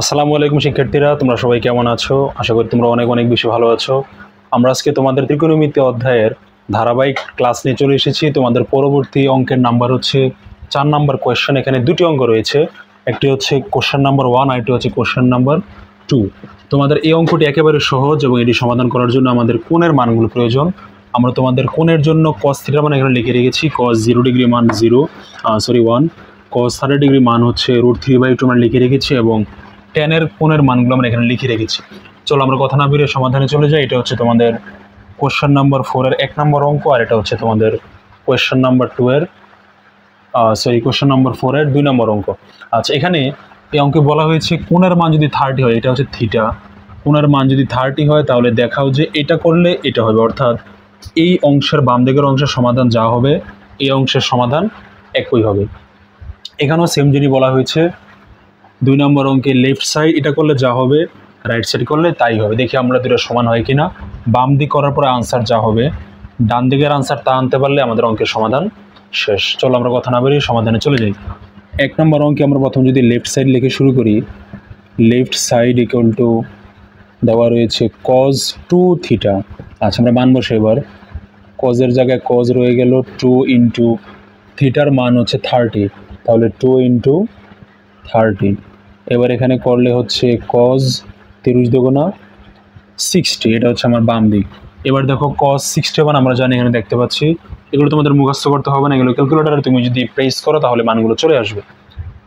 আসসালামু আলাইকুম শিক্ষার্থীরা, তোমরা সবাই কেমন আছো? আশা করি তোমরা অনেক অনেক বেশি ভালো আছো। আমরা আজকে তোমাদের ত্রিকোণমিতি অধ্যায়ের ধারাবাহিক ক্লাস নিয়ে চলে এসেছি। তোমাদের পরবর্তী অঙ্কের নাম্বার হচ্ছে 4 নাম্বার কোয়েশ্চেন। এখানে দুটি অঙ্ক রয়েছে, একটি হচ্ছে কোশ্চেন নাম্বার 1 আর একটি হচ্ছে কোশ্চেন নাম্বার 2। তোমাদের এই অঙ্কটি একেবারে সহজ এবং এটি সমাধান করার জন্য আমাদের কোণের মানগুলো প্রয়োজন। আমরা তোমাদের কোণের জন্য cos θ মান এখানে লিখে রেখেছি। cos 0 ডিগ্রি মান 1, cos 30 ডিগ্রি মান হচ্ছে √3/2 আমরা লিখে রেখেছি এবং টেনের কোণের মানগুলো আমরা এখানে লিখে রেখেছি। চলো আমরা কথা না বেরিয়ে সমাধানে চলে যাই। এটা হচ্ছে তোমাদের কোয়েশ্চেন নাম্বার 4 এর 1 নম্বর অঙ্ক, আর এটা হচ্ছে তোমাদের কোয়েশ্চেন নাম্বার 2 এর কোয়েশ্চেন নাম্বার 4 এর 2 নম্বর অঙ্ক। আচ্ছা, এখানে এই অঙ্কে বলা হয়েছে কোণের মান যদি 30 হয়, এটা হচ্ছে থিটা, কোণের মান যদি 30 হয় তাহলে দেখাও যে এটা করলে এটা হবে, অর্থাৎ এই অংশের বাম দিকের অংশের সমাধান যা হবে এই অংশের সমাধান একই হবে। এখানেও সেম জিনিস বলা হয়েছে। 2 নম্বর অঙ্কে লেফট সাইড এটা করলে যা হবে রাইট সাইড করলে তাই হবে। দেখি আমরা দুটো সমান হয় কিনা। বাম দিক করার পরে আনসার যা হবে ডান দিকের আনসার তা আনতে পারলে আমাদের অঙ্কের সমাধান শেষ। চলো আমরা কথা না বেরিয়ে সমাধানে চলে যাই। 1 নম্বর অঙ্কে আমরা প্রথম যদি লেফট সাইড লিখে শুরু করি, লেফট সাইড ইকুয়াল টু দেওয়া রয়েছে cos 2 থিটা। আচ্ছা, আমরা মান বসে এবার কজের জায়গায় কজ রয়ে গেল 2 ইন্টু থিটার মান হচ্ছে 30, তাহলে 2 ইন্টু 30। এবার এখানে করলে হচ্ছে cos 30 দুগুণা 60, এটা হচ্ছে আমার বাম দিক। এবার দেখো cos 61 আমরা জানি, এখানে দেখতে পাচ্ছি। এগুলো তোমাদের মুখস্থ করতে হবে না, এগুলো ক্যালকুলেটারে তুমি যদি প্রেস করো তাহলে মানগুলো চলে আসবে।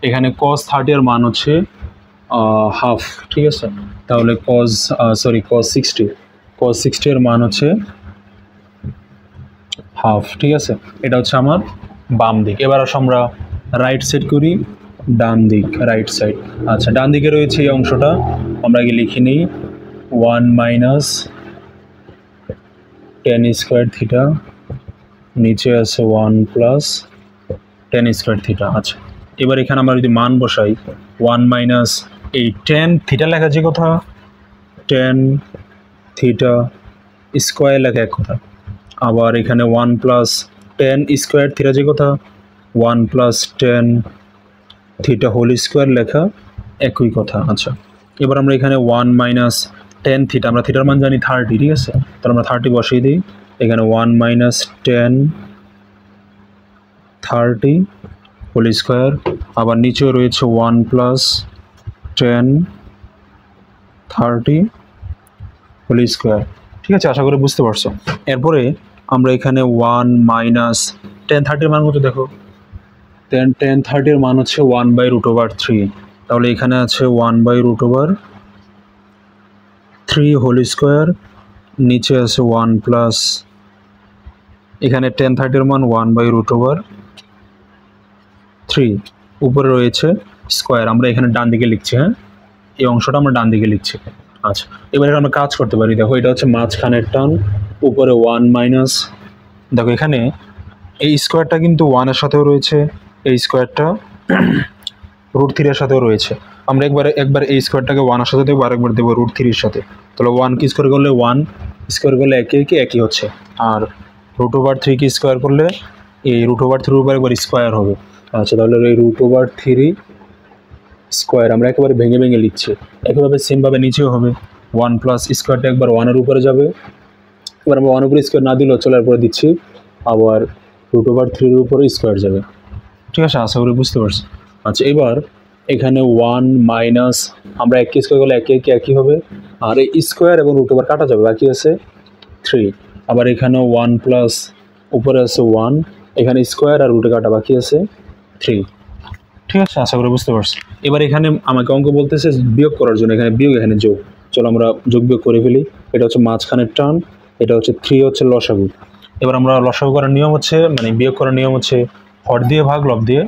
এখানে cos 30 এর মান হচ্ছে হাফ, ঠিক আছে। তাহলে cos 60 এর মান হচ্ছে হাফ, ঠিক আছে। এটা হচ্ছে আমার বাম দিক। এবার আসো আমরা রাইট সাইড করি, ডান দিক, রাইট সাইড। আচ্ছা, ডান দিকে রয়েছে এই অংশটা, আমরা আগে লিখে নিই 1 মাইনাস টেন স্কোয়ার থিটা, নিচে আছে 1 প্লাস টেন স্কোয়ার থিটা। আচ্ছা, এবার এখানে আমরা যদি মান বসাই 1 মাইনাস এই টেন থিটা লেখা যে কথা, টেন থিটা স্কোয়ার লেখা এক কথা, আবার এখানে 1 প্লাস টেন স্কোয়ার থিটা যে কথা, 1 plus ten theta whole square লেখা একই কথা। আচ্ছা, এবার আমরা এখানে 1 মাইনাস টেন থিটা, আমরা থিটার মান জানি 30, ঠিক আছে। তাহলে আমরা 30 বসিয়ে দিই। এখানে 1 মাইনাস টেন 30 হোল স্কোয়ার, আবার নিচেও রয়েছে 1 প্লাস টেন 30 হোল স্কোয়ার, ঠিক আছে। আশা করি বুঝতে পারছো। এরপরে আমরা এখানে 1 মাইনাস টেন 30 মান কত দেখো, টেন 30 মান হচ্ছে 1/√3, তাহলে এখানে আছে 1/√3 হোল স্কোয়ার, নিচে আছে 1 প্লাস, এখানে টেন 30 মান 1/√3, উপরে রয়েছে স্কোয়ার। আমরা এখানে ডান দিকে লিখছি, হ্যাঁ, এই অংশটা আমরা ডান দিকে লিখছি। আচ্ছা, এবার আমরা কাজ করতে পারি। দেখো এটা হচ্ছে মাঝখানের টান, উপরে 1 মাইনাস, দেখো এখানে এই স্কোয়ারটা কিন্তু 1-এর সাথেও রয়েছে, এই স্কোয়ারটা √3 এর সাথেও রয়েছে। আমরা একবার এই স্কোয়ারটাকে 1-এর সাথে দেবো, আরেকবার দেবো √3 এর সাথে। তাহলে 1 কি স্কোয়ার করলে 1 স্কোয়ার করলে একই হচ্ছে, আর √3 কি স্কোয়ার করলে এই √3 উপর একবার স্কোয়ার হবে। আচ্ছা, তাহলে এই √3 স্কোয়ার আমরা একেবারে ভেঙে ভেঙে লিখছি। একইভাবে সেমভাবে নিচেও হবে, 1 প্লাস স্কোয়ারটা একবার 1-এর উপরে যাবে, এবার আমরা 1 উপরে স্কোয়ার না দিলেও চলার পরে দিচ্ছি, আবার √3 এর উপরে স্কোয়ার যাবে, ঠিক আছে। আশা করি বুঝতে পারছি। আচ্ছা, এবার এখানে 1 মাইনাস, আমরা একই স্কোয়ার করলে একই হবে, আর এই স্কোয়ার এবং √3 কাটা যাবে, বাকি আছে 3। আবার এখানে 1 প্লাস, উপরে আছে 1, এখানে স্কোয়ার আর √3 কাটা, বাকি আছে 3, ঠিক আছে। আশা করি বুঝতে পারছি। এবার এখানে আমাকে অঙ্ক বলতেছে বিয়োগ করার জন্য, এখানে বিয়োগ, এখানে যোগ। চলো আমরা যোগ বিয়োগ করে ফেলি। এটা হচ্ছে মাঝখানের টান, এটা হচ্ছে 3 হচ্ছে লসাগু। এবার আমরা লসাগু করার নিয়ম হচ্ছে, মানে বিয়োগ করার নিয়ম হচ্ছে হর দিয়ে ভাগ, লব দিয়ে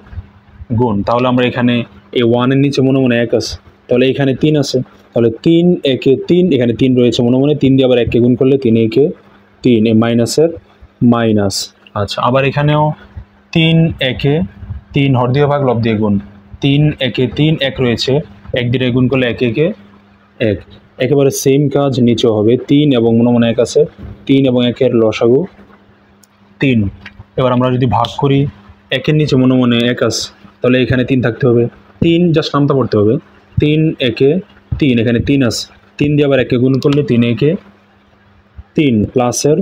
গুণ। তাহলে আমরা এখানে এই 1-এর নিচে মনে মনে 1 আছে, তাহলে এখানে 3 আছে, তাহলে 3 একে 3, এখানে 3 রয়েছে মনে মনে, 3 দিয়ে আবার 1কে গুণ করলে 3 একে 3, এই মাইনাসের মাইনাস। আচ্ছা, আবার এখানেও 3 একে 3, হর দিয়ে ভাগ লব দিয়ে গুণ, 3 একে 3, 1 রয়েছে, 1 দিয়ে গুণ করলে 1 একে 1, একেবারে সেম কাজ নিচেও হবে। 3 এবং মনে মনে 1 আছে, 3 এবং 1-এর লসাগু 3। এবার আমরা যদি ভাগ করি, 1-এর নিচে মনে মনে 1 আছে, তাহলে এখানে 3 থাকতে হবে, 3 জাস্ট নামতা পড়তে হবে, 3 একে 3, এখানে 3 আছে, 3 দিয়ে আবার একে গুণ করলে 3 একে 3 প্লাসের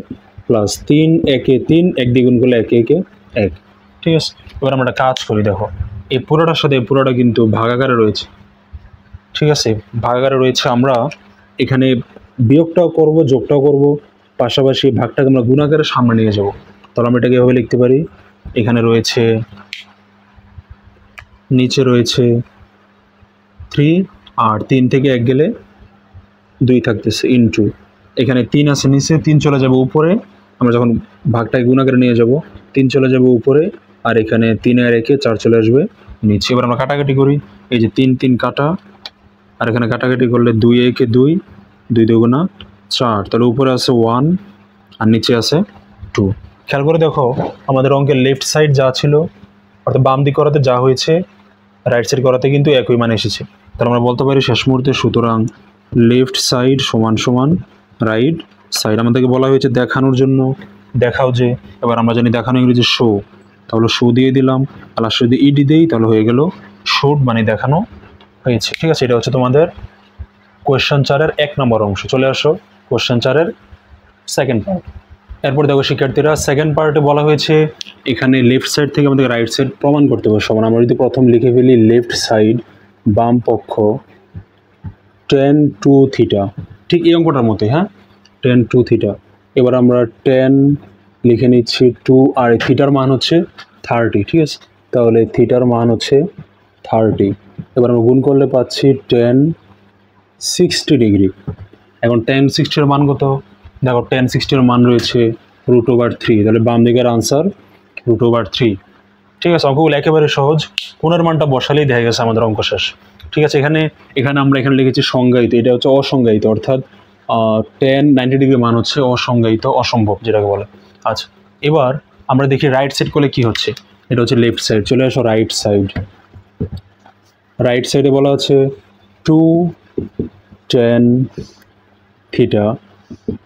প্লাস 3 একে 3, 1 দিয়ে গুণ করলে 1 একে 1। ঠিক আছে, এবার আমরা একটা কাজ করি। দেখো এই পুরোটার সাথে এই পুরোটা কিন্তু ভাগাকারে রয়েছে। ঠিক আছে, ভাগাকারে রয়েছে, আমরা এখানে বিয়োগটাও করব, যোগটাও করব, পাশাপাশি ভাগটাকে আমরা গুণাকারে সামনে নিয়ে যাব। তাহলে আমরা এটাকে এভাবে লিখতে পারি, এখানে রয়েছে, নিচে রয়েছে 3 আর 3 থেকে 1 গেলে 2 থাকতেছে ইনটু, এখানে 3 আছে নিচে, 3 চলে যাবে উপরে, আমরা যখন ভাগটাকে গুণাকারে নিয়ে যাব 3 চলে যাবে উপরে, আর এখানে 3 আর 1 4 চলে আসবে নিচে। এবার আমরা কাটাকাটি করি, এই যে 3 3 কাটা, আর এখানে কাটাকাটি করলে 2 একে 2, 2 দুগুণা 4, তাহলে উপরে আছে 1 আর নিচে আছে 2। খেয়াল করে দেখো আমাদের অঙ্কের লেফট সাইড যা ছিল, অর্থাৎ বাম দিক করাতে যা হয়েছে রাইট সাইড করাতে কিন্তু একই মান এসেছে। তাহলে আমরা বলতে পারি শেষ মুহূর্তে, সুতরাং লেফট সাইড সমান সমান রাইট সাইড। আমাদেরকে বলা হয়েছে দেখানোর জন্য, দেখাও যে, এবার আমরা জানি দেখানো ইংরেজি শো, তাহলে শো দিয়ে দিলাম, আর লাস্টে যদি ইডি দেই তাহলে হয়ে গেল শোড, মানে দেখানো হয়েছে। ঠিক আছে, এটা হচ্ছে তোমাদের কোয়েশ্চেন 4-এর 1 নম্বর অংশ। চলে আসো কোয়েশ্চেন 4-এর সেকেন্ড পার্ট। এরপর দেখো শিক্ষার্থীরা, সেকেন্ড পার্টে বলা হয়েছে এখানে লেফট সাইড থেকে আমাদের রাইট সাইড প্রমাণ করতে হবে সমান। আমরা যদি প্রথম লিখে ফেলি লেফট সাইড বাম পক্ষ tan 2 থিটা, ঠিক এই অঙ্কটার মতো, হ্যাঁ, tan 2 থিটা। এবার আমরা tan লিখে নিচ্ছি 2, আর থিটার মান হচ্ছে 30। ঠিক আছে, তাহলে থিটার মান হচ্ছে 30। এবার আমরা গুণ করলে পাচ্ছি tan 60 ডিগ্রি। এখন tan 60-এর মান কত? দেখো tan 60-এর মান রয়েছে √3, তাহলে বাম দিকের আনসার √3। ঠিক আছে, অঙ্কগুলো একেবারে সহজ, কোণের মানটা বসালেই দেখা গেছে আমাদের অঙ্ক শেষ। ঠিক আছে, এখানে আমরা এখানে লিখেছি সংজ্ঞায়িত, এটা হচ্ছে অসংজ্ঞায়িত, অর্থাৎ tan 90 ডিগ্রি মান হচ্ছে অসংজ্ঞায়িত, অসম্ভব যেটাকে বলে। আচ্ছা, এবার আমরা দেখি রাইট সাইড করলে কি হচ্ছে। এটা হচ্ছে লেফট সাইড, চলে আসো রাইট সাইড। রাইট সাইডে বলা আছে 2 tan থিটা,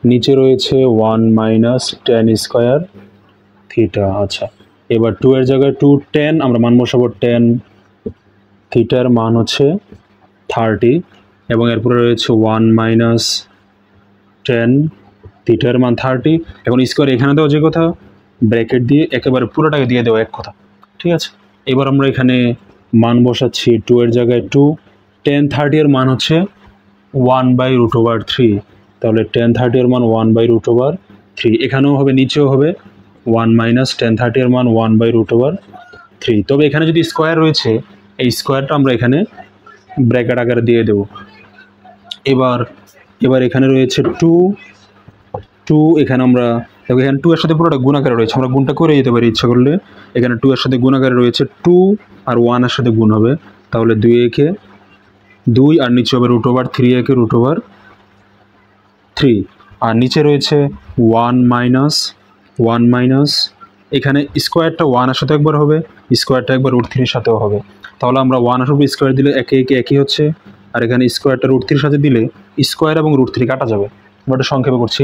নিচে রয়েছে 1 - tan স্কয়ার থিটা। আচ্ছা, এবার 2 এর জায়গায় 2 tan, আমরা মান বসাবো tan থিটার মান হচ্ছে 30, এবং এরপরে রয়েছে 1 - tan থিটার মান 30। এখন স্কয়ার এখানে দেওয়া যে কথা, ব্র্যাকেট দিয়ে একেবারে পুরোটাকে দিয়ে দেওয়া এক কথা। ঠিক আছে, এবার আমরা এখানে মান বসাচ্ছি, 2 এর জায়গায় 2, tan 30 এর মান হচ্ছে 1/√3, তাহলে tan 30 এর মান 1/√3। এখানেও হবে, নিচেও হবে 1 - tan 30 এর মান 1/√3। তবে এখানে যদি স্কোয়ার রয়েছে, এই স্কোয়ারটা আমরা এখানে ব্র্যাকেট আকারে দিয়ে দেব। এবার এখানে রয়েছে 2, এখানে আমরা দেখো এখানে 2 এর সাথে পুরোটা গুণ আকারে রয়েছে, আমরা গুণটা করে যেতে পারি ইচ্ছা করলে। এখানে 2 এর সাথে গুণ আকারে রয়েছে 2, আর 1 এর সাথে গুণ হবে, তাহলে 2 একে 2, আর নিচে হবে √3 একে √3, আর নিচে রয়েছে 1 - এখানে স্কোয়ারটা 1 এর সাথে একবার হবে, স্কোয়ারটা একবার √3 এর সাথেও হবে, তাহলে আমরা 1 এর উপর স্কোয়ার দিলে একে একে একই হচ্ছে, আর এখানে স্কোয়ারটা √3 এর সাথে দিলে স্কোয়ার এবং √3 কাটা যাবে। আমরা এটা সংক্ষেপে করছি,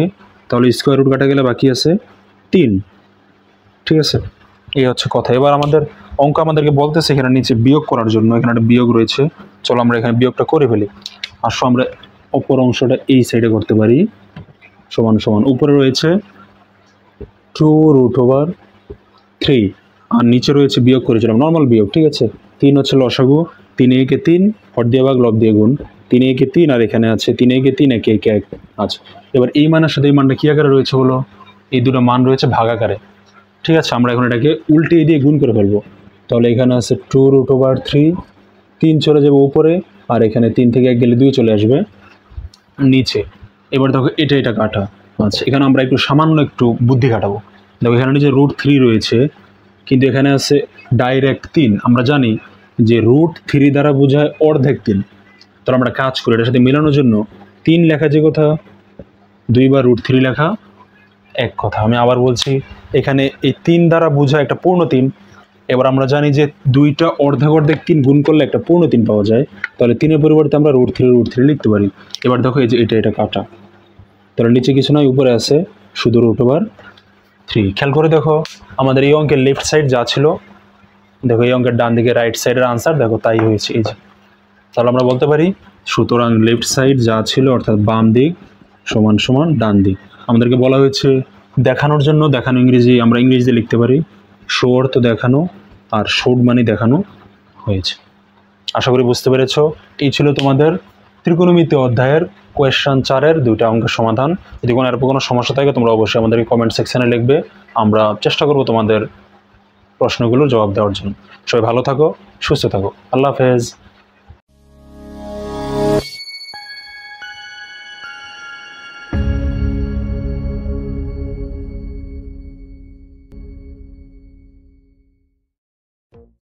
তাহলে স্কোয়ার রুট কাটা গেলে বাকি আছে 3। ঠিক আছে, এই হচ্ছে কথা। এবার আমাদের অঙ্ক আমাদেরকে বলতেছে এখানে নিচে বিয়োগ করার জন্য, এখানে একটা বিয়োগ রয়েছে, চলো আমরা এখানে বিয়োগটা করে ফেলি। আসো আমরা অপর অংশটা এই সাইডে করতে পারি, সমান সমান উপরে রয়েছে 2√3, আর নিচে রয়েছে বিয়োগ করেছিলাম নর্মাল বিয়োগ। ঠিক আছে, 3 হচ্ছে লসাগু, 3 একে 3, হর দিয়ে ভাগ লব দিয়ে গুণ, 3 একে 3, আর এখানে আছে 3 একে 3, একে একে 1। আচ্ছা, এবার এই মানের সাথে এই মানটা কী আকারে রয়েছে বলো? এই দুটো মান রয়েছে ভাগাকারে। ঠিক আছে, আমরা এখন এটাকে উল্টে দিয়ে গুণ করে ফেলবো। তাহলে এখানে আছে 2√3, 3 চলে যাবে উপরে, আর এখানে 3 থেকে 1 গেলে 2 চলে আসবে নিচে। এবার দেখো এটা কাটা। আচ্ছা, এখানে আমরা একটু সামান্য একটু বুদ্ধি খাটাবো। দেখো এখানে নিচে √3 রয়েছে, কিন্তু এখানে আছে ডাইরেক্ট 3। আমরা জানি যে √3 দ্বারা বোঝায় অর্ধেক 3। তাহলে আমরা কাজ করি, এটার সাথে মেলানোর জন্য 3 লেখা যে কথা, 2 বার √3 লেখা এক কথা। আমি আবার বলছি, এখানে এই 3 দ্বারা বোঝায় একটা পূর্ণ 3। এবার আমরা জানি যে 2টা অর্ধেক 3 গুণ করলে একটা পূর্ণ 3 পাওয়া যায়, তাহলে 3-এর পরিবর্তে আমরা √3 লিখতে পারি। এবার দেখো এই যে এটা কাটা, তাহলে নিচে কিছু নয়, উপরে আছে শুধু √3। খেয়াল করে দেখো আমাদের এই অঙ্কের লেফট সাইড যা ছিল, দেখো এই অঙ্কের ডান দিকে রাইট সাইডের আনসার দেখো তাই হয়েছে। এই যে তাহলে আমরা বলতে পারি সুতরাং লেফট সাইড যা ছিল অর্থাৎ বাম দিক সমান সমান ডান দিক। আমাদেরকে বলা হয়েছে দেখানোর জন্য, দেখানো আমরা ইংরেজিতে লিখতে পারি শো অর্থ দেখানো, আর শোড মানে দেখানো হয়েছে। আশা করি বুঝতে পেরেছ। এই ছিল তোমাদের ত্রিকোণমিতি অধ্যায়ের কোয়েশ্চন 4-এর 2টা অঙ্কের সমাধান। যদি কোনো এরপর কোনো সমস্যা থাকে তোমরা অবশ্যই আমাদেরকে কমেন্ট সেকশানে লিখবে, আমরা চেষ্টা করব তোমাদের প্রশ্নগুলোর জবাব দেওয়ার জন্য। সবাই ভালো থাকো, সুস্থ থাকো, আল্লাহ হাফেজ।